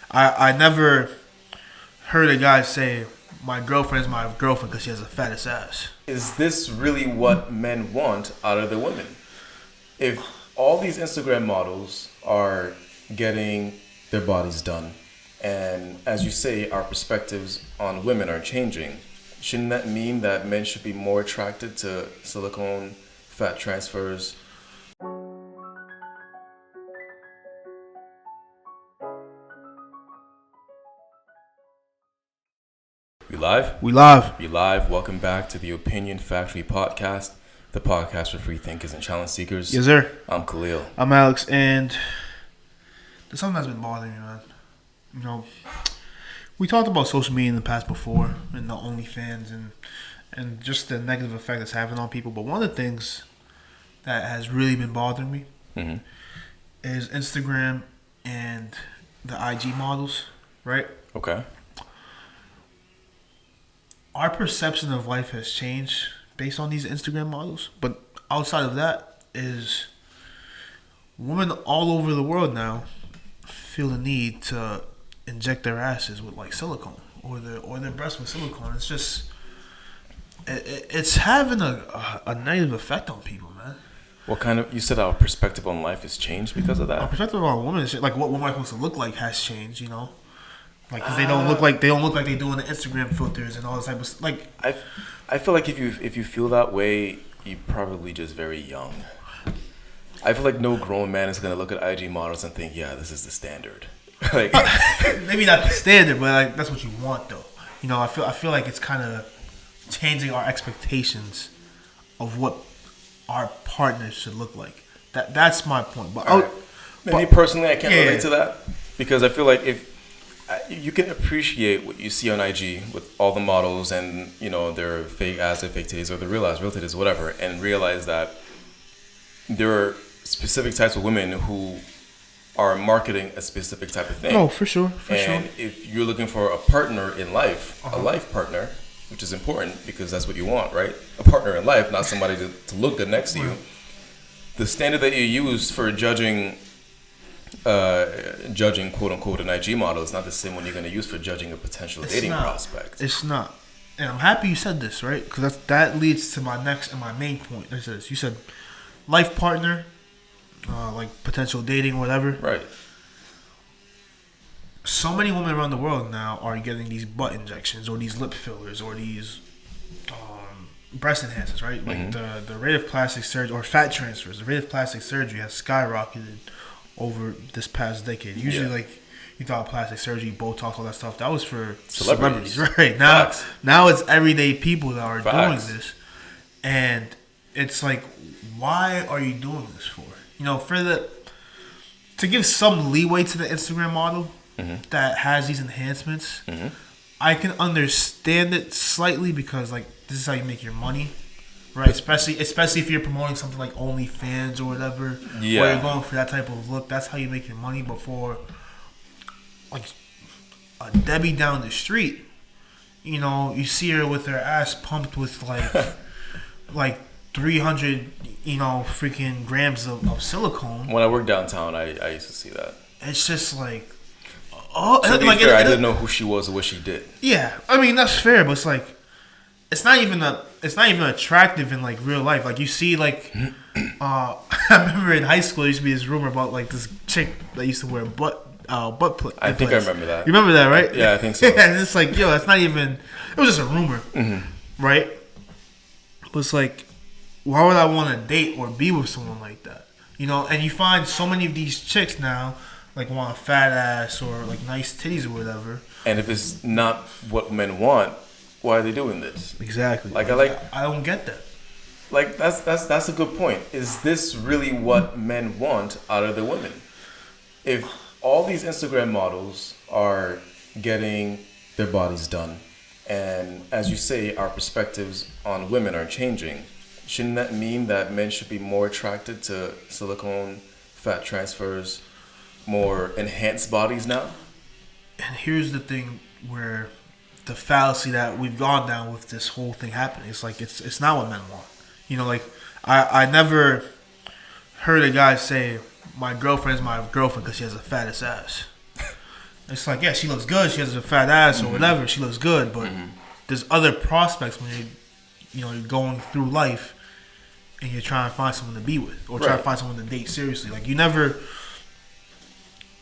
I never heard a guy say my girlfriend is my girlfriend because she has a fattest ass. Is this really what men want out of their women? If all these Instagram models are getting their bodies done, and as you say, our perspectives on women are changing, shouldn't that mean that men should be more attracted to silicone, fat transfers? We live? We live. We live. Welcome back to the Opinion Factory podcast, the podcast for free thinkers and challenge seekers. Yes, sir. I'm Khalil. I'm Alex, and there's something that's been bothering me, man. You know, we talked about social media in the past before, and the OnlyFans, and just the negative effect it's having on people. But one of the things that has really been bothering me is Instagram and the IG models, right? Okay. Our perception of life has changed based on these Instagram models. But outside of that is women all over the world now feel the need to inject their asses with like silicone or their breasts with silicone. It's just it's having a negative effect on people, man. What kind of, you said our perspective on life has changed because of that? Our perspective on women is like what women are supposed to look like has changed, you know. Like, cause they don't look like they do in the Instagram filters and all this type of like. I feel like if you feel that way, you're probably just very young. I feel like no grown man is gonna look at IG models and think, yeah, this is the standard. Like maybe not the standard, but like that's what you want, though. You know, I feel like it's kind of changing our expectations of what our partners should look like. That's my point. But me personally, I can't relate to that because I feel like if you can appreciate what you see on IG with all the models and, you know, their fake ass, their fake titties, or the real ass, real titties, whatever, and realize that there are specific types of women who are marketing a specific type of thing. Oh, for sure. And if you're looking for a partner in life, a life partner, which is important because that's what you want, right? A partner in life, not somebody to look good next to you. The standard that you use for judging quote unquote an IG model is not the same one you're going to use for judging a potential dating prospect. It's not. And I'm happy you said this, right? Because that leads to my next and my main point. It says, you said life partner, like potential dating or whatever. Right. So many women around the world now are getting these butt injections or these lip fillers or these breast enhancers, right? Like the rate of plastic surgery or fat transfers, the rate of plastic surgery has skyrocketed over this past decade. Usually, like, you thought plastic surgery, Botox, all that stuff, that was for celebrities, right? Now it's everyday people that are doing this. And it's like, why are you doing this for? You know, to give some leeway to the Instagram model that has these enhancements, I can understand it slightly because, like, this is how you make your money. Right, especially if you're promoting something like OnlyFans or whatever, where you're going for that type of look. That's how you make your money. Before, like a Debbie down the street, you know, you see her with her ass pumped with like 300, you know, freaking grams of silicone. When I worked downtown, I used to see that. It's just like, to be fair, I didn't know who she was or what she did. Yeah, I mean that's fair, but it's like, it's not even attractive in like real life. Like you see, like I remember in high school there used to be this rumor about like this chick that used to wear butt plate. I think I remember that. You remember that, right? Yeah, I think so. And it's like, yo, that's not even. It was just a rumor, right? But it's like, why would I want to date or be with someone like that? You know, and you find so many of these chicks now like want a fat ass or like nice titties or whatever. And if it's not what men want, why are they doing this? Exactly. Like I don't get that. Like that's a good point. Is this really what men want out of their women? If all these Instagram models are getting their bodies done, and as you say, our perspectives on women are changing, shouldn't that mean that men should be more attracted to silicone, fat transfers, more enhanced bodies now? And here's the thing where the fallacy that we've gone down with this whole thing happening. It's like it's not what men want. You know, like I never heard a guy say my girlfriend is my girlfriend because she has a fattest ass. It's like, yeah, she looks good. She has a fat ass or whatever. She looks good, but there's other prospects when you're going through life and you're trying to find someone to be with or trying to find someone to date seriously. Like, you never.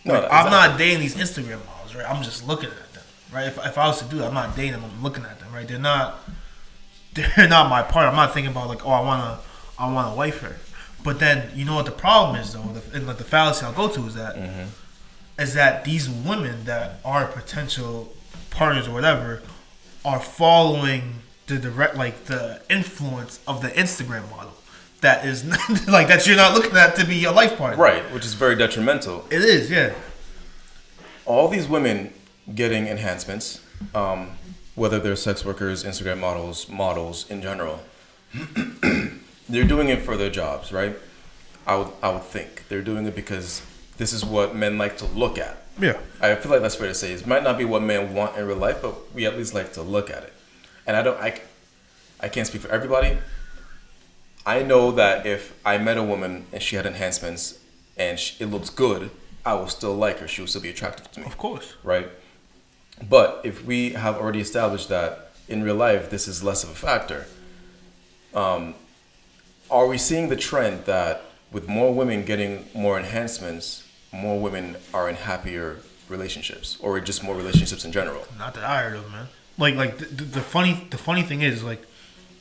Like, exactly. I'm not dating these Instagram models, right? I'm just looking at them, right? If I was to do that, I'm not dating them. I'm looking at them, right? They're not my part. I'm not thinking about like, oh, I wanna wife her. But then you know what the problem is though, and like the fallacy I'll go to is that these women that are potential partners or whatever are following the direct, like the influence of the Instagram model that is like that you're not looking at to be your life partner, right? Which is very detrimental. It is, yeah. All these women getting enhancements, whether they're sex workers, Instagram models in general, they're doing it for their jobs, right? I would think they're doing it because this is what men like to look at. Yeah, I feel like that's fair to say. It might not be what men want in real life, but we at least like to look at it. And I can't speak for everybody. I know that if I met a woman and she had enhancements and it looks good, I will still like her. She will still be attractive to me. Of course. Right? But if we have already established that in real life this is less of a factor, are we seeing the trend that with more women getting more enhancements, more women are in happier relationships, or just more relationships in general? Not that I heard of, man. Like the funny thing is, like,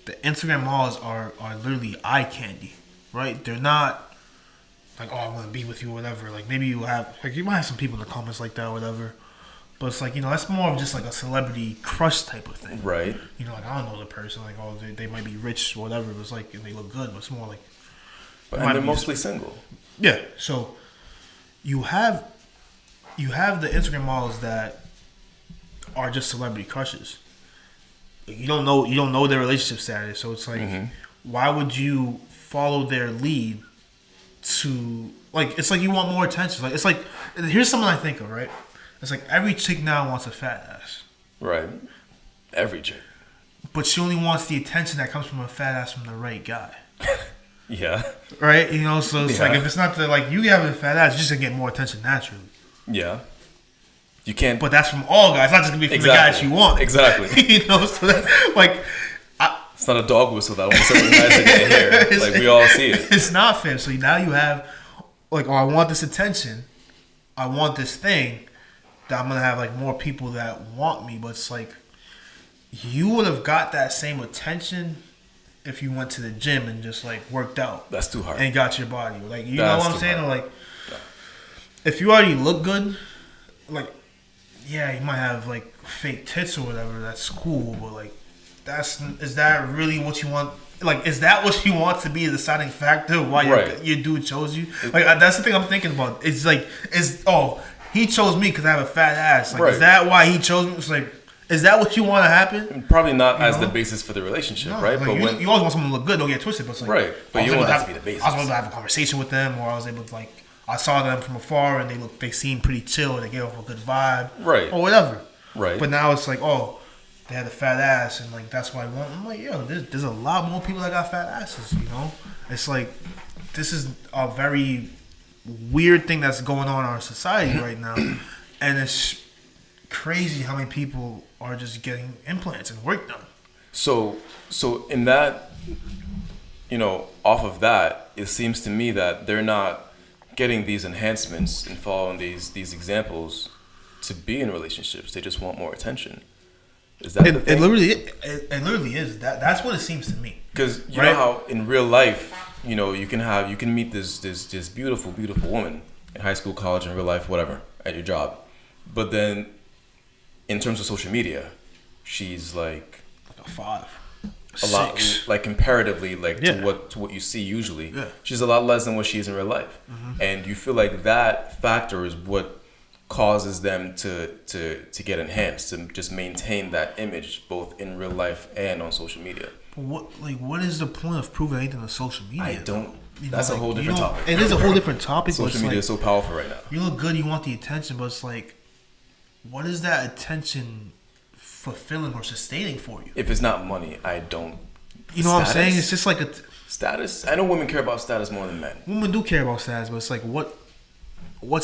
the Instagram models are literally eye candy, right? They're not like, oh, I want to be with you or whatever. Like, maybe you might have some people in the comments like that or whatever. But it's like, that's more of just like a celebrity crush type of thing. Right. Like, I don't know the person. Like, oh, they might be rich or whatever. But it's like, and they look good. But it's more like. And they're mostly single. Yeah. So you have the Instagram models that are just celebrity crushes. You don't know their relationship status. So it's like, why would you follow their lead to, like, it's like you want more attention. Like, it's like, here's something I think of, right? It's like every chick now wants a fat ass. Right. Every chick. But she only wants the attention that comes from a fat ass from the right guy. Yeah. Right? So it's like, if it's not like you have a fat ass, you're just going to get more attention naturally. Yeah. You can't. But that's from all guys. It's not just going to be from the guys you want. Exactly. So that, like. It's not a dog whistle that only certain guys are going to hear. Like, we all see it. It's not fair. So now you have, like, oh, I want this attention. I want this thing. That I'm going to have, like, more people that want me. But it's like, you would have got that same attention if you went to the gym and just, like, worked out. That's too hard. And got your body. Like, you know what I'm saying? Or, like, if you already look good, like, yeah, you might have, like, fake tits or whatever. That's cool. But, like, is that really what you want? Like, is that what you want to be a deciding factor of why your dude chose you? Like, that's the thing I'm thinking about. It's like, he chose me because I have a fat ass. Like, is that why he chose me? It's like, is that what you want to happen? Probably not as the basis for the relationship, right? Like, but you always want someone to look good. Don't get twisted. But it's like, right. But you don't want that to be the basis. I was able to have a conversation with them, or I was able to, like, I saw them from afar and they seemed pretty chill. They gave off a good vibe, right? Or whatever, right? But now it's like, oh, they had a fat ass, and like that's why I want. I'm like, yo, there's a lot more people that got fat asses. It's like this is a very weird thing that's going on in our society right now, and it's crazy how many people are just getting implants and work done. So in that, off of that, it seems to me that they're not getting these enhancements and following these examples to be in relationships. They just want more attention. Is that it literally is. That's what it seems to me. Because you know how in real life, you can meet this beautiful woman in high school, college, in real life, whatever, at your job, but then in terms of social media, she's like a 5. A lot, like comparatively, like to what you see usually. Yeah. She's a lot less than what she is in real life, and you feel like that factor is what causes them to get enhanced, to just maintain that image both in real life and on social media. But what is the point of proving anything on social media? I don't. That's a whole different topic. It is a whole different topic. Social media is so powerful right now. You look good, you want the attention, but it's like, what is that attention fulfilling or sustaining for you? If it's not money, I don't. You know what I'm saying? It's just like a status. I know women care about status more than men. Women do care about status, but it's like what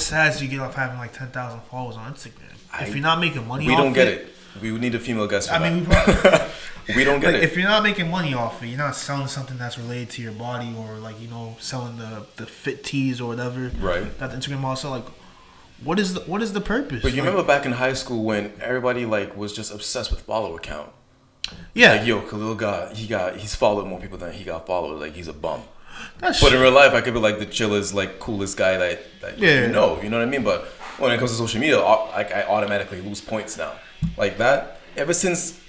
status do you get off having like 10,000 followers on Instagram? if you're not making money we off don't get it. We would need a female guest for that. We probably, we don't get it. If you're not making money off it, you're not selling something that's related to your body, or like, selling the fit tees or whatever. Right. That the Instagram model sell. Like, what is the purpose? But you remember back in high school when everybody like was just obsessed with follower count. Yeah. Like, yo, Khalil he's followed more people than he got followers. Like, he's a bum. That's but in real life, I could be like the chillest, like coolest guy that you know what I mean? But when it comes to social media, I automatically lose points now. Like that, ever since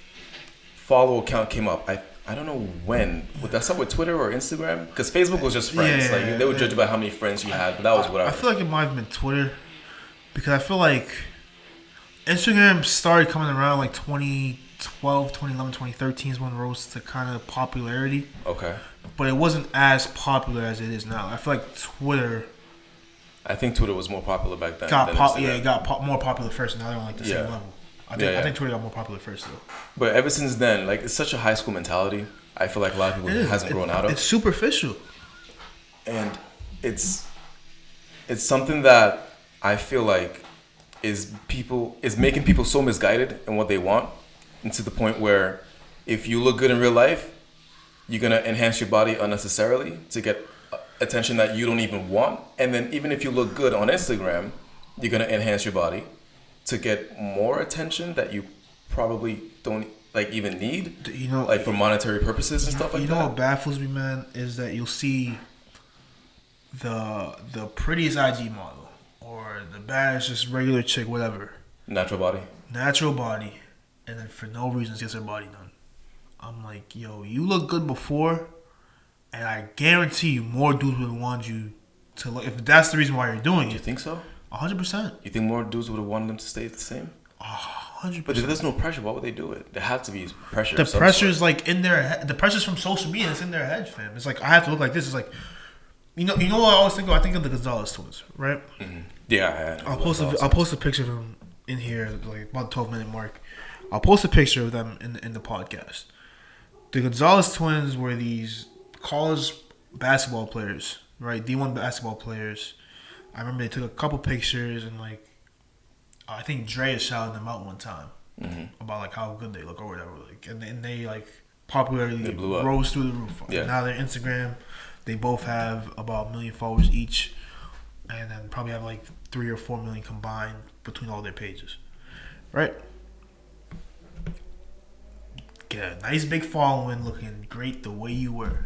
follower count came up, I don't know when. Would that start with Twitter or Instagram? Because Facebook was just friends. They would judge about how many friends you had, but that was whatever. I feel like it might have been Twitter, because I feel like Instagram started coming around like 2012, 2011, 2013 is when it rose to kind of popularity. Okay. But it wasn't as popular as it is now. I feel like Twitter... I think Twitter was more popular back then. It got more popular first. Now they're on like the same level. I think Twitter got more popular first though. But ever since then, like, it's such a high school mentality. I feel like a lot of people hasn't grown out of. It's superficial. And it's something that I feel like is making people so misguided in what they want, and to the point where if you look good in real life, you're gonna enhance your body unnecessarily to get attention that you don't even want. And then even if you look good on Instagram, you're gonna enhance your body to get more attention that you probably don't like even need. Like for monetary purposes and stuff like that. You know what baffles me, man, is that you'll see the prettiest IG model or the baddest just regular chick, whatever. Natural body, and then for no reason gets her body done. I'm like, yo, you look good before, and I guarantee you more dudes would want you to look. If that's the reason why you're doing it. You think so? 100%. You think more dudes would have wanted them to stay the same? 100%. But if there's no pressure, why would they do it? There had to be pressure. The pressure's like in their head. The pressure's from social media. It's in their head, fam. It's like, I have to look like this. It's like, you know what I always think of? I think of the Gonzalez twins, right? Mm-hmm. Yeah. I'll post a picture of them in here, like about the 12-minute mark. I'll post a picture of them in the podcast. The Gonzalez twins were these college basketball players, right? D1 basketball players. I remember they took a couple pictures, and like, I think Dre shouted them out one time about like how good they look or whatever. Like, and they like popularity rose through the roof. Yeah. Now their Instagram, they both have about 1 million followers each, and then probably have like 3 or 4 million combined between all their pages, right? Get a nice big following, looking great the way you were,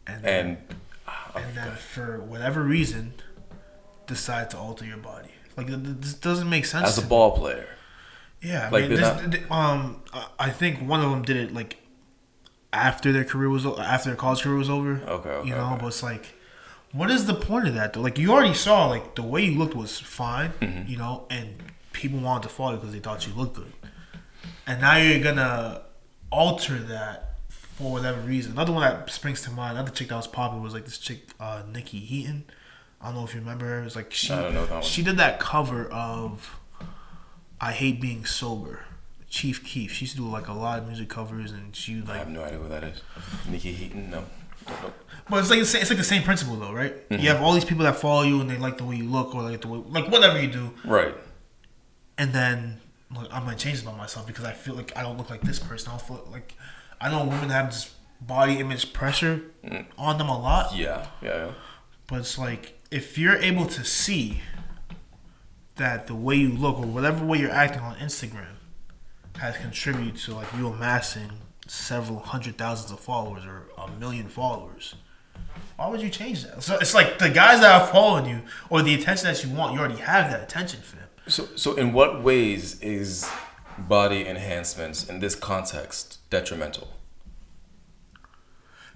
and then for whatever reason, decide to alter your body. Like, this doesn't make sense. As a ball player, yeah. I think one of them did it like after their college career was over. Okay. But it's like, what is the point of that though? Like, you already saw like the way you looked was fine, and people wanted to follow you because they thought you looked good. And now you're gonna alter that for whatever reason. Another one that springs to mind, another chick that was popular was like this chick, Nikki Heaton. I don't know if you remember her. It was like I don't know that one. She did that cover of "I Hate Being Sober." Chief Keef. She used to do like a lot of music covers, and she like. I have no idea who that is. Nikki Heaton, no. But it's like the same principle though, right? You have all these people that follow you, and they like the way you look, or like the way, like whatever you do, right? And then. Like, I'm gonna change this about myself because I feel like I don't look like this person. I don't feel like I know women have this body image pressure on them a lot. Yeah. But it's like, if you're able to see that the way you look or whatever way you're acting on Instagram has contributed to like you amassing several hundred thousands of followers or 1 million followers, why would you change that? So it's like the guys that are following you or the attention that you want, you already have that attention for them. So in what ways is body enhancements in this context detrimental?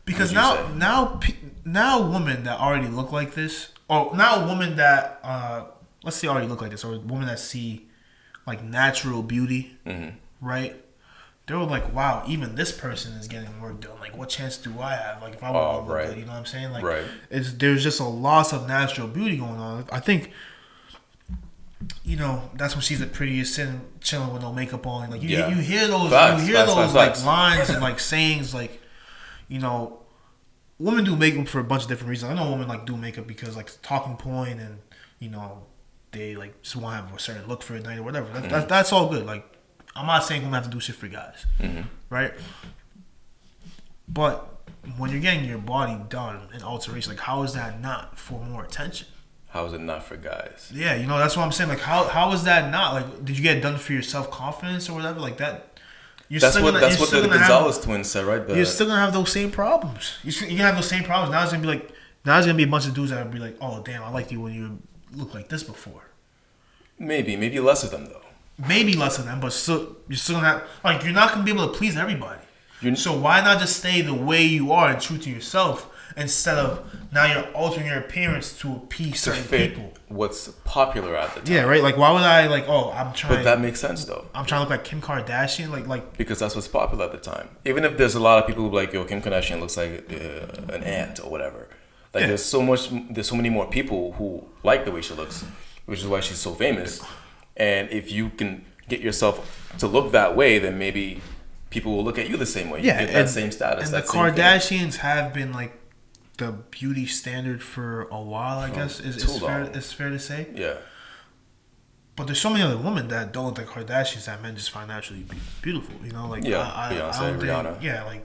Because now women that already look like this, or now a woman that let's say already look like this, or a woman that see like natural beauty, right? They were like, wow, even this person is getting work done. Like, what chance do I have? Like, if I want to look good, you know what I'm saying? Like, there's just a loss of natural beauty going on. I think. That's when she's the prettiest, sitting chilling with no makeup on. Like you hear those, like lines and like sayings, like women do makeup for a bunch of different reasons. I know women like do makeup because like it's a talking point, and they like just want to have a certain look for a night or whatever. That's all good. Like, I'm not saying women have to do shit for guys, right? But when you're getting your body done in alteration, like, how is that not for more attention? How is it not for guys? Yeah, you know, that's what I'm saying. Like, how is that not? Like, did you get it done for your self-confidence or whatever? Like, that... That's what the Gonzalez twins said, right? You're still gonna have those same problems. You're gonna have those same problems. Now it's gonna be like... Now there's gonna be a bunch of dudes that will be like, oh, damn, I liked you when you looked like this before. Maybe less of them, though. Maybe less of them, but still, you're still gonna have... Like, you're not gonna be able to please everybody. So why not just stay the way you are and true to yourself instead of now you're altering your appearance to appease certain people? What's popular at the time. Yeah, right. Like, why would I I'm trying? But that makes sense though. I'm trying to look like Kim Kardashian, like because that's what's popular at the time. Even if there's a lot of people who like, yo, Kim Kardashian looks like an ant or whatever. Like, there's so many more people who like the way she looks, which is why she's so famous. And if you can get yourself to look that way, then maybe people will look at you the same way. You get that same status. And the Kardashians have been like the beauty standard for a while, I guess. It's fair to say. Yeah. But there's so many other women that don't look like Kardashians that men just find naturally beautiful. You know, like Beyonce, Rihanna. Like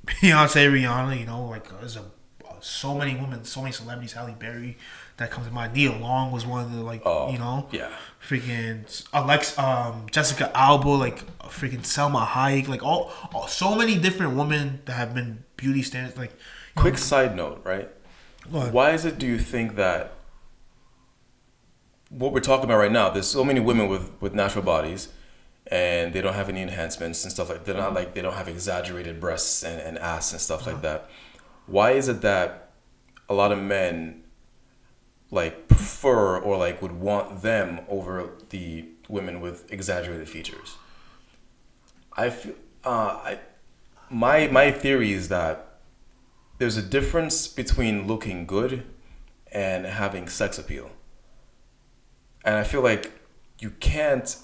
Beyonce, Rihanna. You know, like there's so many women, so many celebrities. Halle Berry, that comes to mind. Nia Long was one of the freaking Jessica Alba, like freaking Selma Hayek, like all so many different women that have been beauty standards. Like, quick side note, right? Why is it? Do you think that what we're talking about right now? There's so many women with natural bodies, and they don't have any enhancements and stuff like. They're not like they don't have exaggerated breasts and ass and stuff like that. Why is it that a lot of men like prefer or like would want them over the women with exaggerated features? I feel my theory is that there's a difference between looking good and having sex appeal. And I feel like you can't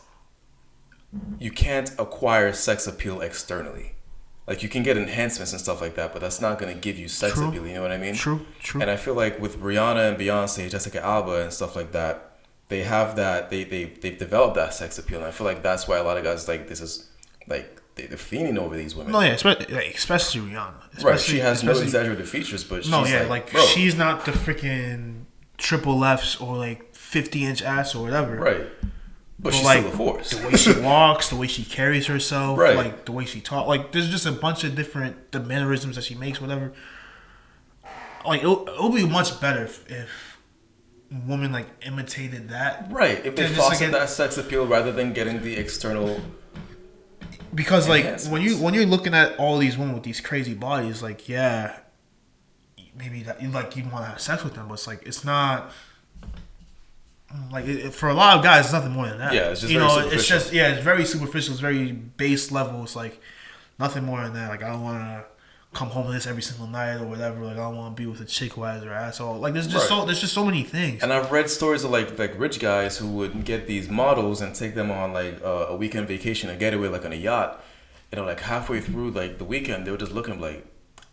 acquire sex appeal externally. Like, you can get enhancements and stuff like that, but that's not going to give you sex appeal. You know what I mean? True. And I feel like with Rihanna and Beyonce, Jessica Alba and stuff like that, they have that. They've developed that sex appeal, and I feel like that's why a lot of guys like this is like they're fiending over these women. No, yeah, especially Rihanna. Right, she has no exaggerated features, but she's she's not the freaking triple Fs or like 50-inch ass or whatever. Right. But she's like, still a force. The way she walks, the way she carries herself, right. Like the way she talks. Like, there's just a bunch of different mannerisms that she makes, whatever. Like, it'll be much better if women like imitated that. Right. If they fostered that sex appeal rather than getting the external. Because like when you're looking at all these women with these crazy bodies, like, yeah, maybe that you want to have sex with them, but it's like it's not. Like, for a lot of guys, it's nothing more than that. Yeah, it's just very superficial. It's just it's very superficial. It's very base level. It's like nothing more than that. Like, I don't want to come home to this every single night or whatever. Like, I don't want to be with a chick who has her asshole. Like, there's just so many things. And I've read stories of like rich guys who would get these models and take them on like a weekend vacation, a getaway, like on a yacht. You know, like halfway through like the weekend, they were just looking like,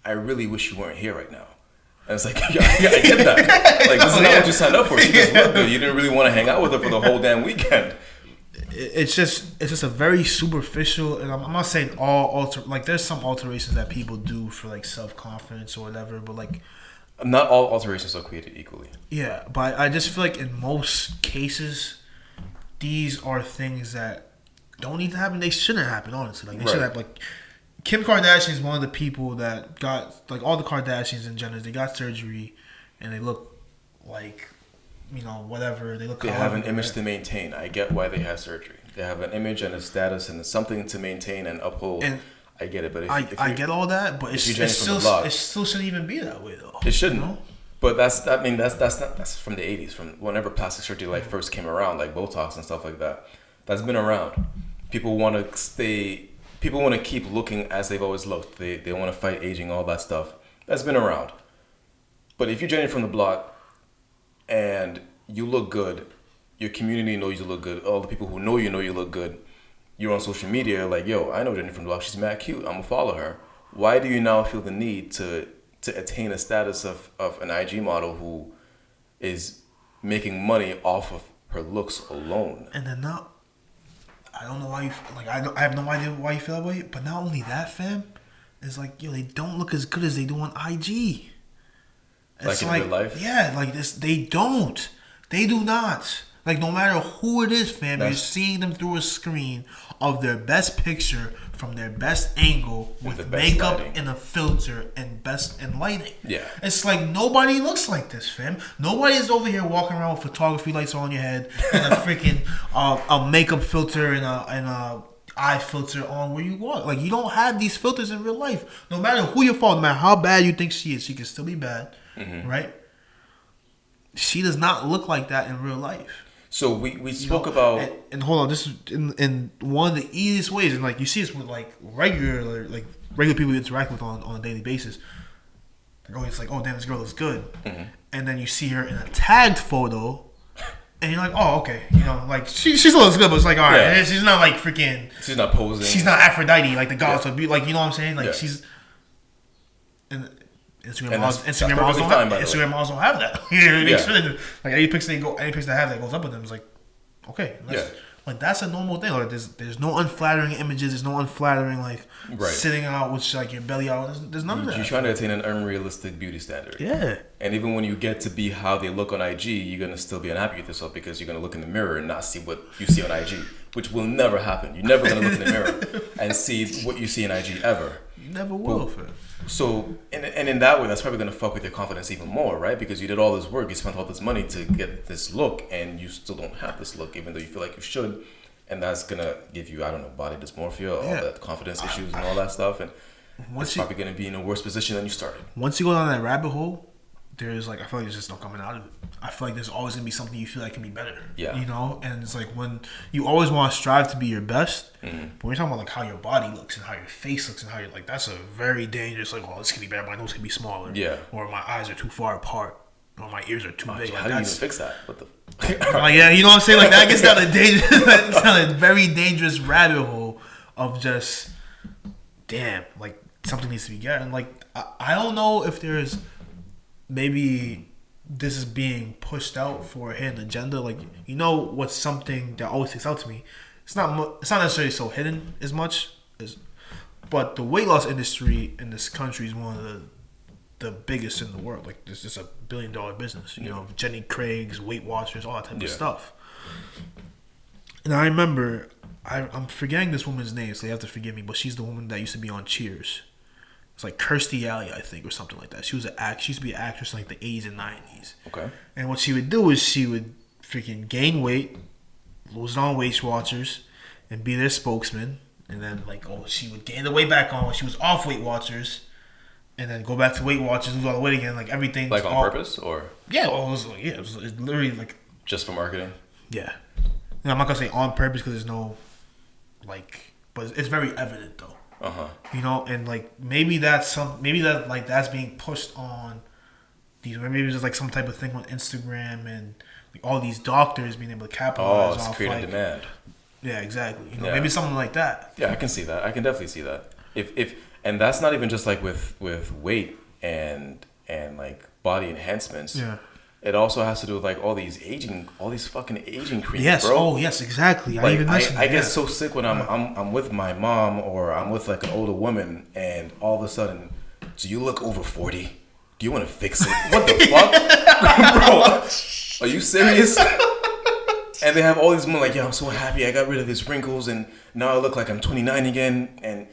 I really wish you weren't here right now. And it's like, yeah, I get that. Like, this is not what you signed up for. She just looked good. You didn't really want to hang out with her for the whole damn weekend. It's just a very superficial, and I'm not saying like there's some alterations that people do for like self-confidence or whatever, but like not all alterations are created equally. Yeah, but I just feel like in most cases, these are things that don't need to happen. They shouldn't happen, honestly. Like, they should happen. Like, Kim Kardashian is one of the people that got, like, all the Kardashians and Jenners, they got surgery and they look like, whatever. They have an image to maintain. I get why they have surgery. They have an image and a status and something to maintain and uphold. And I get it, but if I get all that, but it still shouldn't even be that way, though. It shouldn't. But that's from the 80s, from whenever plastic surgery like first came around, like Botox and stuff like that. That's been around. People want to keep looking as they've always looked. They want to fight aging, all that stuff. That's been around. But if you're Jenny from the block and you look good, your community knows you look good, all the people who know you look good, you're on social media like, yo, I know Jenny from the block, she's mad cute, I'm going to follow her. Why do you now feel the need to attain a status of an IG model who is making money off of her looks alone. And then now, I don't know why you like. I have no idea why you feel that way. But not only that, fam, it's like they don't look as good as they do on IG. It's like in real life? Yeah, like this. They don't. They do not. Like, no matter who it is, fam, you're seeing them through a screen of their best picture from their best angle with makeup lighting and a filter and lighting. Yeah. It's like nobody looks like this, fam. Nobody is over here walking around with photography lights on your head and a freaking a makeup filter and a eye filter on where you walk. Like, you don't have these filters in real life. No matter who you follow, no matter how bad you think she is, she can still be bad, right? She does not look like that in real life. So we spoke about and hold on, this is in one of the easiest ways, and like you see this with like regular people you interact with on a daily basis. They're always like, oh damn, this girl looks good, and then you see her in a tagged photo, and you're like, oh okay, like she still looks good, but it's like all right, she's not like freaking, she's not posing, she's not Aphrodite like the goddess of beauty, like you know what I'm saying, like she's and. Instagram models don't have that. Like any picture that have that goes up with them is like, okay, like that's a normal thing. Like there's no unflattering images. There's no unflattering like sitting out with like your belly out. There's none of that. You're trying to attain an unrealistic beauty standard. Yeah. And even when you get to be how they look on IG, you're gonna still be unhappy with yourself because you're gonna look in the mirror and not see what you see on IG, which will never happen. You're never gonna look in the mirror and see what you see in IG ever. You never will, fam. So, and in that way, that's probably going to fuck with your confidence even more, right? Because you did all this work, you spent all this money to get this look, and you still don't have this look, even though you feel like you should. And that's going to give you, I don't know, body dysmorphia, all that confidence issues and all that stuff. And it's probably going to be in a worse position than you started. Once you go down that rabbit hole, there's like, I feel like there's just no coming out of it. I feel like there's always going to be something you feel like can be better. Yeah. And it's like when you always want to strive to be your best, but when you're talking about like how your body looks and how your face looks and how you're like, that's a very dangerous, like, oh, this can be better, my nose can be smaller. Yeah. Or my eyes are too far apart. Or my ears are too big. How do you even fix that? What the like, yeah, you know what I'm saying? Like that gets down a very dangerous rabbit hole of just, damn, like something needs to be getting. Like, I don't know if there's maybe this is being pushed out for a hidden agenda. Like, what's something that always sticks out to me? It's not necessarily so hidden as much as, but the weight loss industry in this country is one of the biggest in the world. Like, this is a $1 billion business. Jenny Craig's, Weight Watchers, all that type of stuff. And I remember, I'm forgetting this woman's name, so you have to forgive me. But she's the woman that used to be on Cheers. It's like Kirstie Alley, I think, or something like that. She used to be an actress in like the 80s and 90s. Okay. And what she would do is she would freaking gain weight, lose it on Weight Watchers, and be their spokesman. And then she would gain the weight back on when she was off Weight Watchers, and then go back to Weight Watchers, lose all the weight again. Like everything. Like on purpose, or yeah, it was literally like just for marketing. Yeah. And I'm not gonna say on purpose because there's no but it's very evident though. And like maybe that's being pushed on these. Maybe it's just like some type of thing on Instagram and like all these doctors being able to capitalize off. Oh, it's creating demand. Yeah, like maybe something like that. Yeah, I can see that. I can definitely see that. If and that's not even just like with weight and like body enhancements. Yeah. It also has to do with like all these fucking aging creams. Yes. Bro. Oh, yes, exactly. I get so sick when I'm with my mom or I'm with like an older woman and all of a sudden, do you look over 40? Do you want to fix it? What the fuck, bro? Are you serious? And they have all these women like, yeah, I'm so happy I got rid of these wrinkles and now I look like I'm 29 again and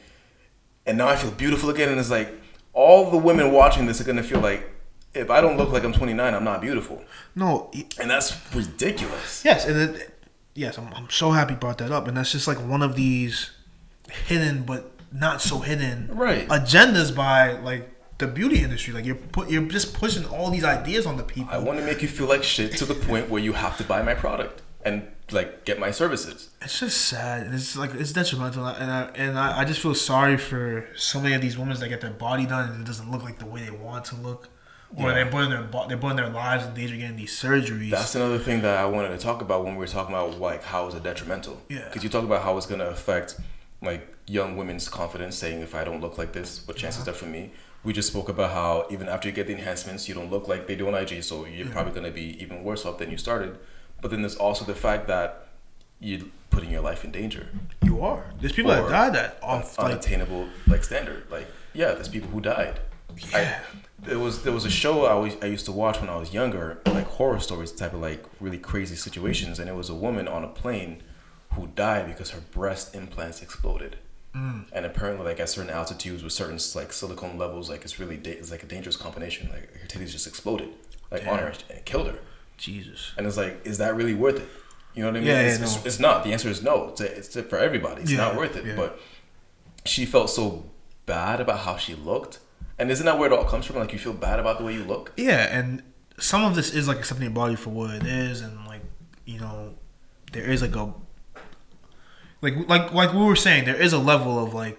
now I feel beautiful again. And it's like all the women watching this are gonna feel like, if I don't look like I'm 29, I'm not beautiful. No. And that's ridiculous. Yes, and I'm so happy you brought that up. And that's just like one of these hidden but not so hidden agendas by like the beauty industry. Like you're just pushing all these ideas on the people. I want to make you feel like shit to the point where you have to buy my product and like get my services. It's just sad. It's like it's detrimental, and I just feel sorry for so many of these women that get their body done and it doesn't look like the way they want it to look. Or they're putting their lives in danger getting these surgeries. That's another thing that I wanted to talk about when we were talking about like how is it detrimental. Yeah. Because you talk about how it's going to affect like young women's confidence, saying if I don't look like this, what chances are for me? We just spoke about how even after you get the enhancements, you don't look like they do on IG, so you're probably going to be even worse off than you started. But then there's also the fact that you're putting your life in danger. You are. There's people that died that off unattainable like standard. Like there's people who died. Yeah. There was a show I used to watch when I was younger, like horror stories, type of like really crazy situations, and it was a woman on a plane who died because her breast implants exploded. And apparently, like at certain altitudes with certain like silicone levels, like it's like a dangerous combination. Like her titties just exploded, like on her, and it killed her. Jesus. And it's like, is that really worth it? You know what I mean? Yeah, it's not. The answer is no. It's for everybody. It's not worth it. Yeah. But she felt so bad about how she looked, and isn't that where it all comes from? Like you feel bad about the way you look. Yeah, and some of this is like accepting your body for what it is, and like there is like a. Like we were saying, there is a level of like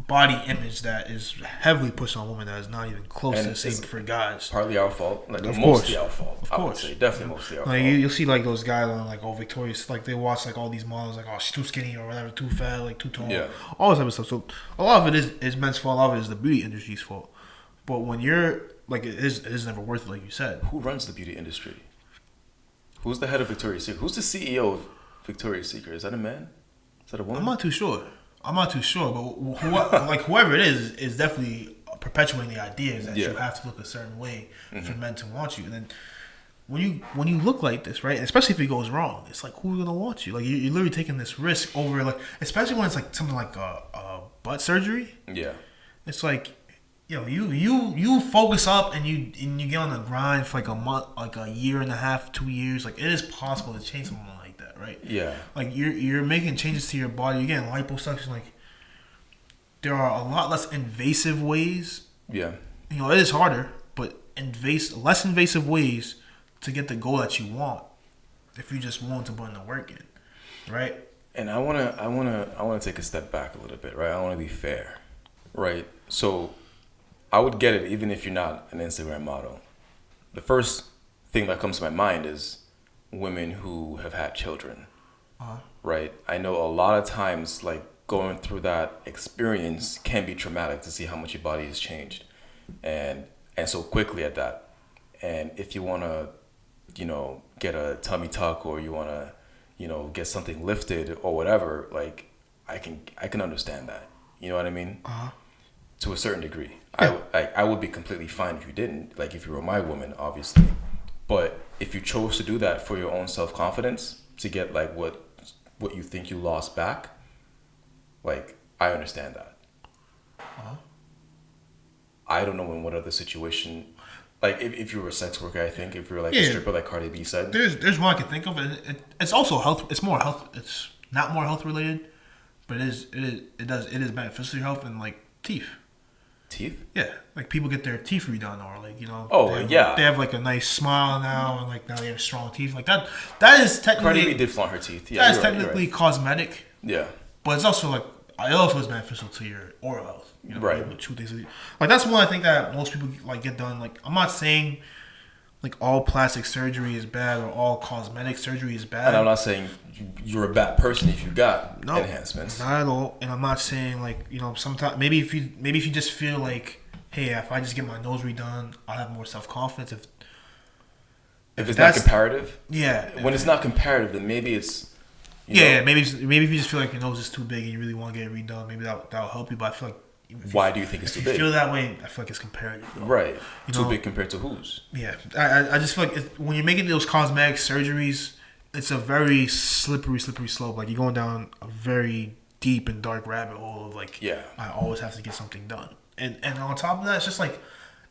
body image that is heavily pushed on women that is not even close to the same for guys. Partly our fault, like mostly our fault. Of course, I would say definitely mostly our fault. Like you'll see like those guys on like Victoria's, like they watch like all these models like she's too skinny or whatever, too fat, like too tall, all this type of stuff. So a lot of it is men's fault. A lot of it is the beauty industry's fault. But when you're like it is never worth it, like you said. Who runs the beauty industry? Who's the head of Victoria's Secret? Who's the CEO of Victoria's Secret? Is that a man? Is that a woman? I'm not too sure, but whoever it is definitely perpetuating the ideas that you have to look a certain way for men to want you. And then when you look like this, right? Especially if it goes wrong, it's like who's gonna want you? Like you're literally taking this risk over, like especially when it's like something like a butt surgery. Yeah, it's like you focus up and you get on the grind for like a month, like a year and a half, 2 years. Like it is possible to change someone like that, right? Yeah. Like you're making changes to your body. You're getting liposuction. Like there are a lot less invasive ways. Yeah. It is harder, but less invasive ways to get the goal that you want if you just want to put in the work in, right? And I wanna take a step back a little bit, right? I wanna be fair, right? So I would get it even if you're not an Instagram model. The first thing that comes to my mind is women who have had children, right? I know a lot of times, like going through that experience can be traumatic to see how much your body has changed, and so quickly at that. And if you want to, get a tummy tuck or you want to, get something lifted or whatever, like I can understand that. You know what I mean? To a certain degree. Yeah. I would be completely fine if you didn't, like if you were my woman, obviously. But if you chose to do that for your own self-confidence, to get like what you think you lost back, like I understand that. I don't know in what other situation, like if you were a sex worker, I think if you were like a stripper, like Cardi B said. There's one I can think of. It's also health. It's more health. It's not more health related, but it is beneficial to your health, and like teeth. Teeth? Yeah, like people get their teeth redone, or like they have like a nice smile now, and like now they have strong teeth. Like that is technically. Cardi B did flaunt her teeth. Yeah, that is technically cosmetic. Yeah, but it's also like it also is beneficial to your oral health. Right. Like that's one I think that most people like get done. Like I'm not saying like all plastic surgery is bad or all cosmetic surgery is bad. And I'm not saying you're a bad person if you got enhancements. Not at all. And I'm not saying like sometimes maybe if you just feel like, hey, if I just get my nose redone, I'll have more self confidence. If it's not comparative. Yeah. When it's not comparative, then maybe it's. Maybe if you just feel like your nose is too big and you really want to get it redone, maybe that'll help you. But I feel like. Why do you think it's too big? If you feel that way, I feel like it's comparative. Though. Right. Too big compared to whose? Yeah. I just feel like when you're making those cosmetic surgeries, it's a very slippery slope. Like you're going down a very deep and dark rabbit hole of like, I always have to get something done. And on top of that, it's just like,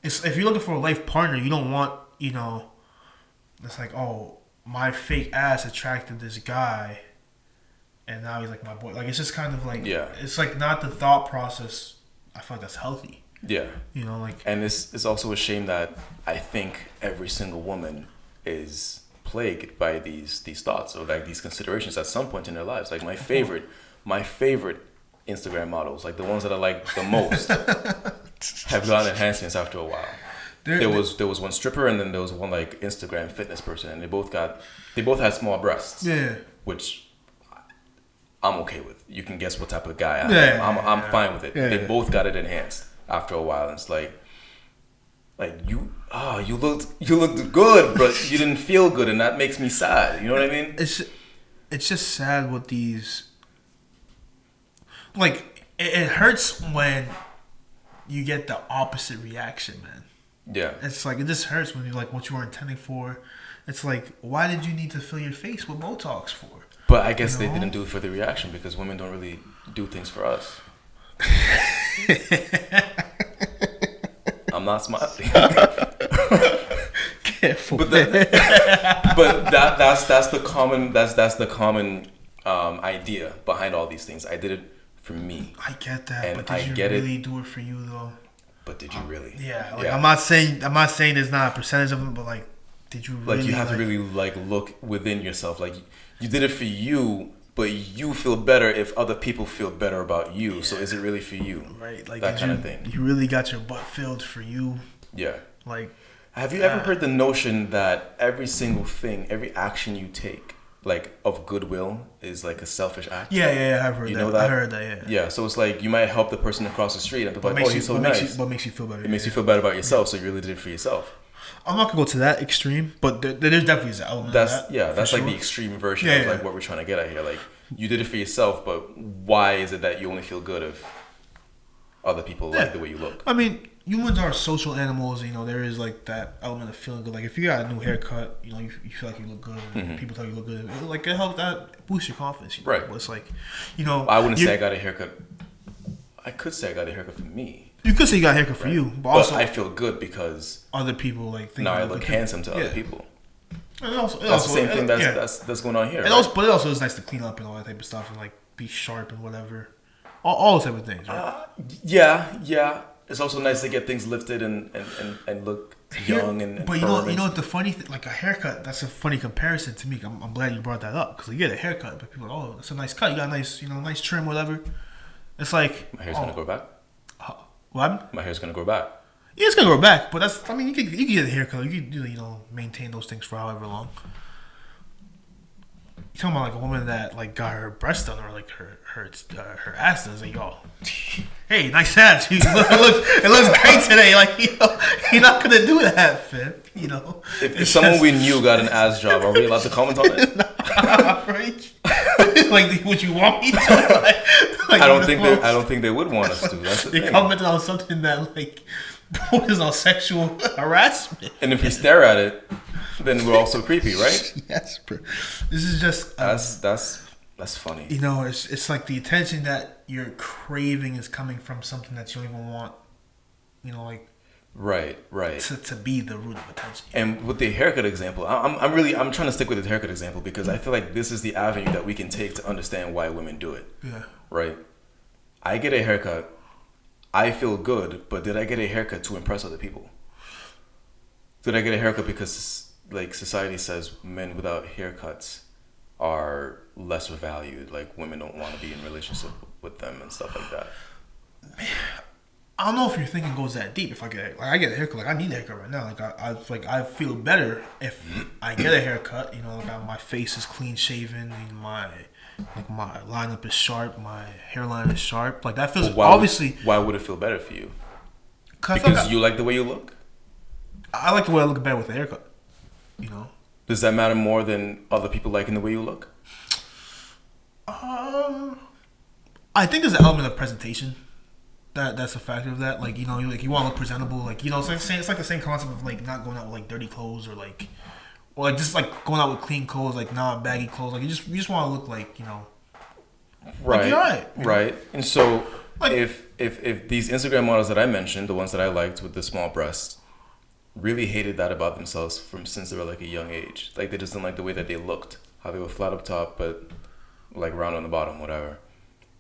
if you're looking for a life partner, you don't want, it's like, oh, my fake ass attracted this guy and now he's like my boy. Like, it's just kind of like, it's like not the thought process. I feel like that's healthy. Yeah. And it's also a shame that I think every single woman is plagued by these thoughts or like these considerations at some point in their lives. Like my favorite Instagram models, like the ones that I like the most, have gotten enhancements after a while. There was one stripper and then there was one like Instagram fitness person, and they both had small breasts. Yeah. Which I'm okay with. You can guess what type of guy I am. I'm fine with it. Yeah, They yeah. both got it enhanced after a while. And it's like you looked good, but you didn't feel good, and that makes me sad. You know what I mean? It's just sad with these. Like it hurts when you get the opposite reaction, man. Yeah. It's like it just hurts when you like what you were intending for. It's like, why did you need to fill your face with Botox for? But I guess they didn't do it for the reaction because women don't really do things for us. I'm not smiling. Careful. But that's the common idea behind all these things. I did it for me. I get that, and but did you really do it for you though? But did you really? Yeah, like I'm not saying there's not a percentage of them, but like, did you really? Like you have to really like look within yourself. Like you did it for you, but you feel better if other people feel better about you. Yeah. So is it really for you? Right, like that kind of thing. You really got your butt filled for you. Yeah. Like, have you ever heard the notion that every single thing, every action you take, like of goodwill, is like a selfish act? Yeah, I've heard that. Know that. I heard that. Yeah. Yeah, so it's like you might help the person across the street and be like, "Oh, he's so nice." What makes you feel better? It makes you feel better about yourself, so you really did it for yourself. I'm not gonna go to that extreme, but there's definitely an element of that. Yeah, that's like the extreme version of like what we're trying to get at here. Like you did it for yourself, but why is it that you only feel good if other people like the way you look? I mean, humans are social animals. You know, there is like that element of feeling good. Like if you got a new haircut, you know, you feel like you look good. And people tell you look good. Like it helps that boost your confidence. You know? Right. But it's like, you know, I wouldn't say I got a haircut. I could say I got a haircut for me. You could say you got a haircut for you, but also I feel good because other people like think I look handsome to other people. And that's the same thing that's going on here. And but it also is nice to clean up and all that type of stuff and like be sharp and whatever, all those type of things. Right? Yeah. It's also nice to get things lifted and look young and. But you know what the funny thing, like a haircut, that's a funny comparison to me. I'm glad you brought that up because you get a haircut, but people are like, oh, that's a nice cut. You got a nice trim, whatever. It's like my hair's gonna grow back. What? My hair's gonna grow back. Yeah, it's gonna grow back, but you can get a haircut. You can maintain those things for however long. You talking about like a woman that like got her breast done or like her ass done? It's like, yo, hey, nice ass. It looks great today. Like, you're not gonna do that, fam. You know, if someone we knew got an ass job, are we allowed to comment on it? Right? Like, would you want me to? Like, I don't think they would want us to. That's the thing. They commented on something that like was on sexual harassment. And if we stare at it, then we're also creepy, right? Yes, bro. This is just that's funny. You know, it's like the attention that you're craving is coming from something that you don't even want. You know, like right to be the root of attention. And with the haircut example, I'm trying to stick with the haircut example because I feel like this is the avenue that we can take to understand why women do it. Yeah. Right. I get a haircut. I feel good, but did I get a haircut to impress other people? Did I get a haircut because like society says men without haircuts are lesser valued, like women don't want to be in relationship with them and stuff like that? I don't know if your thinking goes that deep. If I get a haircut, like I need a haircut right now. Like I feel better if I get a haircut. You know, like my face is clean shaven, and my lineup is sharp, my hairline is sharp. Like that feels obviously. Why would it feel better for you? Because you like the way you look. I like the way I look better with a haircut. You know. Does that matter more than other people liking the way you look? I think there's an element of presentation. That's a factor of that. Like, you know, you want to look presentable. Like, you know, it's like the same concept of like not going out with like dirty clothes or like just like going out with clean clothes, like not baggy clothes. Like you just want to look like, you know, right, like, right. Right. And so like, if these Instagram models that I mentioned, the ones that I liked with the small breasts, really hated that about themselves since they were like a young age. Like they just didn't like the way that they looked, how they were flat up top but like round on the bottom, whatever.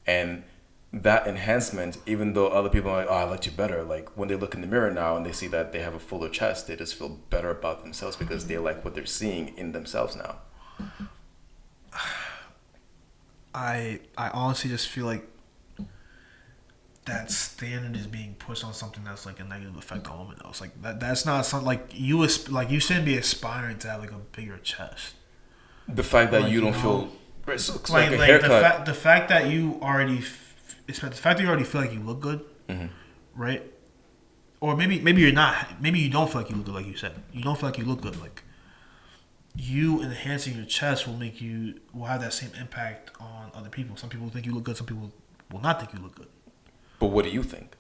And that enhancement, even though other people are like, oh, I liked you better, like when they look in the mirror now and they see that they have a fuller chest, they just feel better about themselves because they like what they're seeing in themselves now. I honestly just feel like that standard is being pushed on something that's like a negative effect on women else. Like that's not something like you shouldn't be aspiring to have like a bigger chest. The fact that you don't feel It's like a the haircut. the fact that you already the fact that you already feel like you look good, right? Or maybe you're not. Maybe you don't feel like you look good, like you said. You don't feel like you look good. Like you enhancing your chest will have that same impact on other people. Some people think you look good. Some people will not think you look good. But what do you think?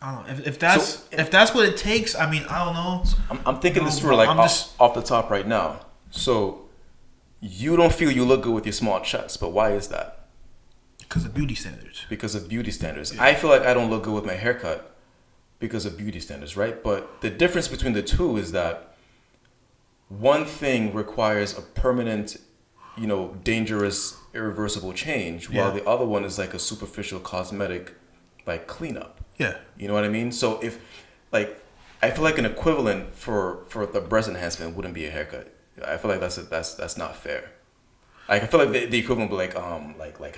I don't know if that's what it takes. I mean, I don't know. I'm thinking this through off the top right now. So you don't feel you look good with your small chest, but why is that? Because of beauty standards. Because of beauty standards. Yeah. I feel like I don't look good with my haircut because of beauty standards, right? But the difference between the two is that one thing requires a permanent, dangerous, irreversible change, while the other one is like a superficial cosmetic, like cleanup. Yeah. You know what I mean? So if, I feel like an equivalent for the breast enhancement wouldn't be a haircut. I feel like that's not fair. Like I feel like the equivalent would be like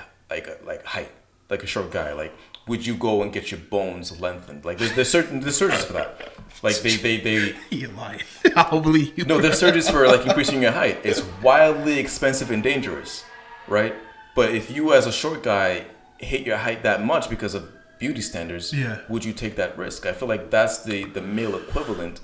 height, like a short guy. Like, would you go and get your bones lengthened? Like there's surgeries for that. Like they You're lying. I don't believe you. No, there's surgeries for like increasing your height. It's wildly expensive and dangerous, right? But if you as a short guy hate your height that much because of beauty standards, would you take that risk? I feel like that's the male equivalent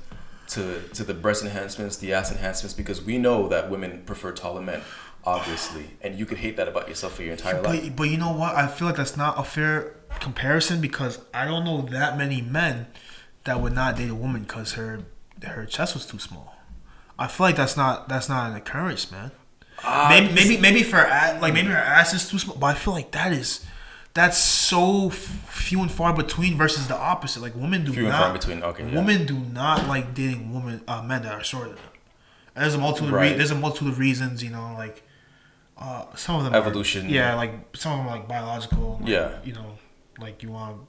to the breast enhancements, the ass enhancements, because we know that women prefer taller men, obviously, and you could hate that about yourself for your entire life. But you know what? I feel like that's not a fair comparison because I don't know that many men that would not date a woman because her chest was too small. I feel like that's not an occurrence, man. Maybe for maybe her ass is too small, but I feel like that's so few and far between versus the opposite. Like women do and far between. Okay, women do not like dating men that are shorter than them. And there's a multitude of reasons, like some of them evolution. Like some of them are like biological. Like, like you want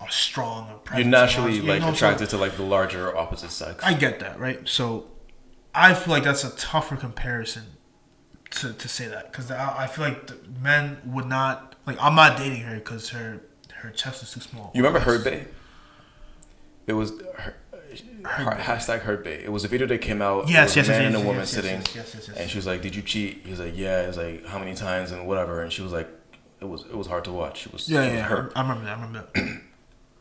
a strong. You're naturally attracted to like the larger opposite sex. I get that, right? So I feel like that's a tougher comparison to say that because I feel like the men would not. Like, I'm not dating her because her chest is too small. You remember Hurt Bay? It was hashtag Hurt Bay. It was a video that came out. Yes, a man and a woman sitting. Yes. And she was like, "Did you cheat?" He was like, "Yeah." It was like, "How many times?" And whatever. And she was like, "It was hard to watch." She was hurt. I remember that.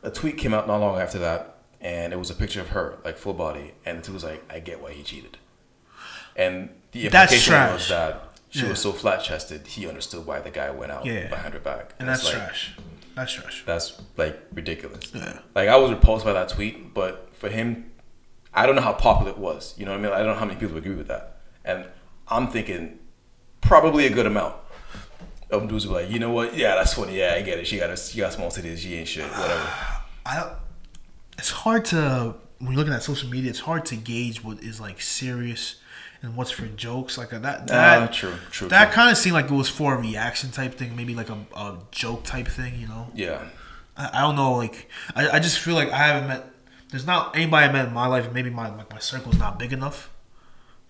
A tweet came out not long after that, and it was a picture of her, like full body, and the tweet was like, "I get why he cheated." And the implication was that she was so flat chested, he understood why the guy went out behind her back. And that's trash. That's trash. That's like ridiculous. Yeah. Like I was repulsed by that tweet, but for him, I don't know how popular it was. You know what I mean? I don't know how many people agree with that. And I'm thinking probably a good amount of dudes were like, you know what? Yeah, that's funny. Yeah, I get it. She got small titties. She ain't shit. Whatever. It's hard to when you're looking at social media. It's hard to gauge what is like serious and what's for jokes. Like that. True. That kind of seemed like it was for a reaction type thing, maybe like a joke type thing. Yeah. I don't know. Like I just feel like I haven't met. There's not anybody I met in my life. Maybe my circle's not big enough.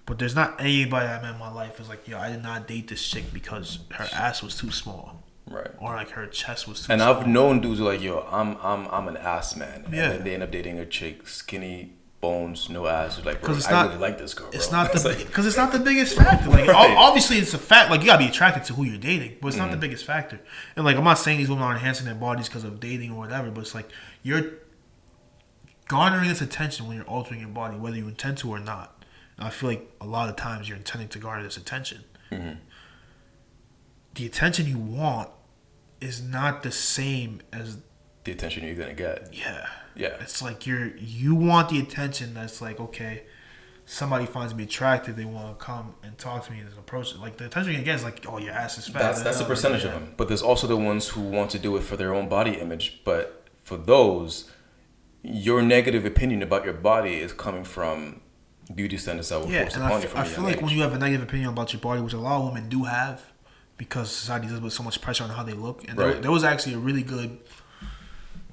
But there's not anybody I met in my life who's like, yo, I did not date this chick because her ass was too small. Right. Or like her chest was too small. And small. I've known dudes who are like, yo, I'm an ass man. And yeah. then they end up dating a chick, skinny, bones, no ass. Like, bro, I really like this girl, bro. It's not because it's not the biggest factor. Like, obviously, it's a fact. Like, you gotta be attracted to who you're dating, but it's not the biggest factor. And like, I'm not saying these women are enhancing their bodies because of dating or whatever, but it's like you're garnering this attention when you're altering your body, whether you intend to or not. And I feel like a lot of times you're intending to garner this attention. Mm-hmm. The attention you want is not the same as the attention you're gonna get. Yeah. Yeah. It's like you want the attention that's like, okay, somebody finds me attractive, they want to come and talk to me and approach it. Like the attention you get is like, oh, your ass is fat. That's a percentage of them. But there's also the ones who want to do it for their own body image. But for those, your negative opinion about your body is coming from beauty standards that were forced upon you from a young age. I feel like when you have a negative opinion about your body, which a lot of women do have, because society deals with so much pressure on how they look. And there was actually a really good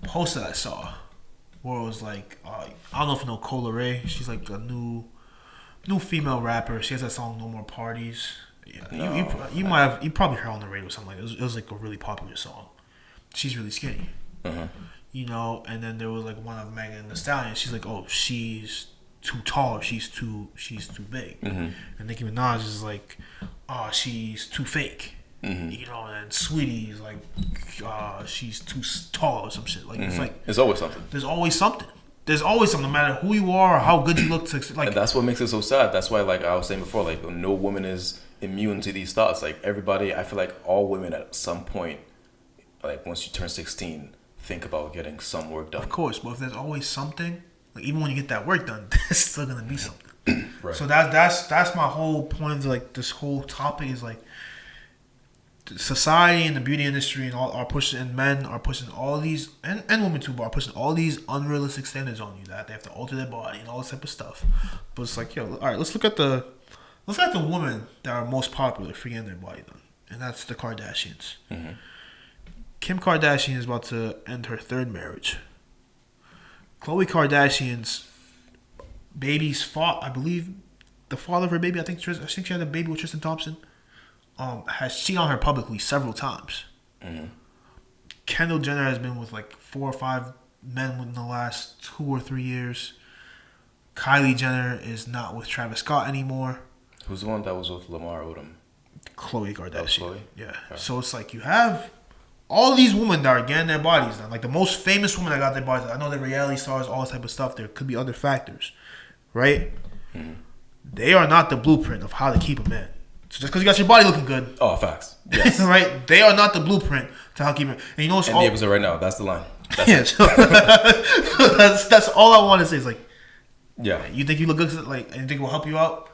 post that I saw where it was like, I don't know if you know Cola Ray. She's like a new female rapper. She has that song "No More Parties." Yeah, you probably heard her on the radio or something like that. It was like a really popular song. She's really skinny, uh-huh. And then there was like one of Megan Thee Stallion. She's like, oh, she's too tall, she's too big. And Nicki Minaj is like, oh, she's too fake. You know, and Sweetie is like, she's too tall or some shit. Like it's like there's always something. There's always something. There's always something, no matter who you are or how good you look. Like, and that's what makes it so sad. That's why, like I was saying before, like no woman is immune to these thoughts. Like everybody, I feel like all women at some point, like once you turn 16, think about getting some work done. Of course, but if there's always something, like even when you get that work done, there's still gonna be something. Right. So that's my whole point of like this whole topic is like society and the beauty industry and all are pushing, and men are pushing all these, and women too, but are pushing all these unrealistic standards on you that they have to alter their body and all this type of stuff. But it's like, yo, all right, let's look at the women that are most popular for getting their body done, and that's the Kardashians. Kim Kardashian is about to end her third marriage. Khloe Kardashian's baby's I believe the father of her baby, I think she had a baby with Tristan Thompson, has cheated on her publicly several times. Kendall Jenner has been with like 4 or 5 men within the last 2 or 3 years. Kylie Jenner is not with Travis Scott anymore. Who's the one that was with Lamar Odom? Khloe Kardashian. Oh, Khloe? Yeah. So it's like you have all these women that are getting their bodies done. Like the most famous women that got their bodies done. I know they're reality stars, all this type of stuff. There could be other factors, right? They are not the blueprint of how to keep a man. So just because you got your body looking good. Oh, facts. Yes. Right? They are not the blueprint to how to keep it. And you know what's the episode right now. That's the line. That's so that's all I want to say is like, yeah. You think you look good, like, and you think it will help you out?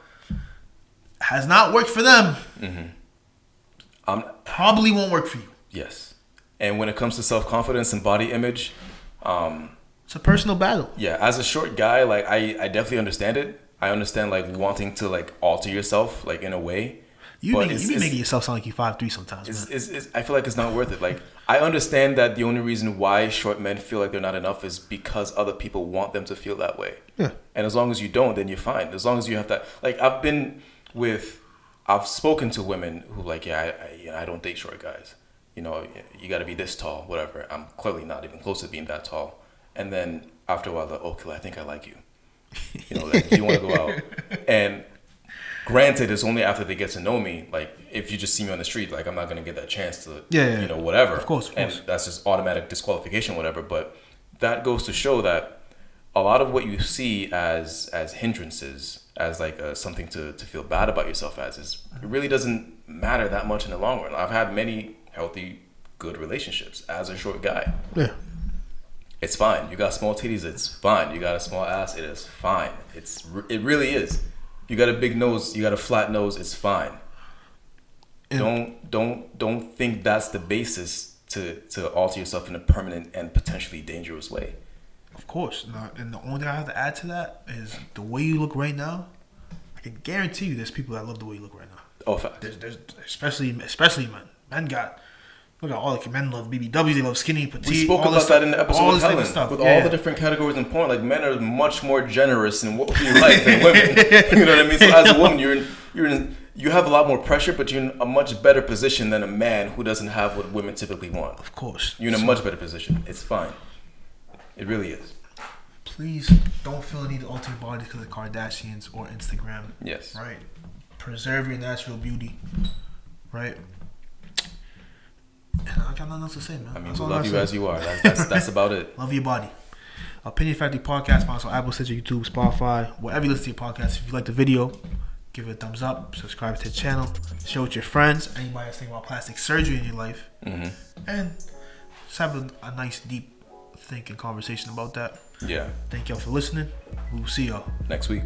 Has not worked for them. Probably won't work for you. Yes. And when it comes to self-confidence and body image, it's a personal battle. Yeah. As a short guy, like I definitely understand it. I understand like wanting to like alter yourself like in a way. You be making yourself sound like you 5'3" sometimes. I feel like it's not worth it. Like I understand that the only reason why short men feel like they're not enough is because other people want them to feel that way. Yeah. And as long as you don't, then you're fine. As long as you have that. Like I've spoken to women who like, I don't date short guys. You know, you got to be this tall, whatever. I'm clearly not even close to being that tall. And then after a while, like, okay, I think I like you. You know, like, you want to go out. And granted, it's only after they get to know me. Like, if you just see me on the street, like, I'm not going to get that chance to, you know, whatever. Of course. And that's just automatic disqualification, whatever. But that goes to show that a lot of what you see as hindrances, as like something to feel bad about yourself as, it really doesn't matter that much in the long run. I've had many healthy, good relationships as a short guy. Yeah. It's fine. You got small titties, it's fine. You got a small ass, it is fine. It really is. You got a big nose, you got a flat nose, it's fine. Don't think that's the basis to alter yourself in a permanent and potentially dangerous way. Of course not. And the only thing I have to add to that is the way you look right now. I can guarantee you there's people that love the way you look right now. Oh, fact. There's especially men. Look at all the men love BBWs, they love skinny, petite. We spoke about that in the episode with Helen. Stuff. With all the different categories in porn, like men are much more generous in what we like than women. You know what I mean? So as a woman, you have a lot more pressure, but you're in a much better position than a man who doesn't have what women typically want. Of course. You're in a much better position. It's fine. It really is. Please don't feel the need to alter your body because of Kardashians or Instagram. Yes. Right. Preserve your natural beauty. Right. I got nothing else to say, man. I mean, we love you as you are. That's about it. Love your body. Opinion Factory Podcast. Find us on Apple, Stitcher, YouTube, Spotify, wherever you listen to your podcast. If you like the video, give it a thumbs up. Subscribe to the channel. Share with your friends. Anybody that's thinking about plastic surgery in your life. And just have a nice, deep thinking conversation about that. Yeah. Thank y'all for listening. We'll see y'all next week.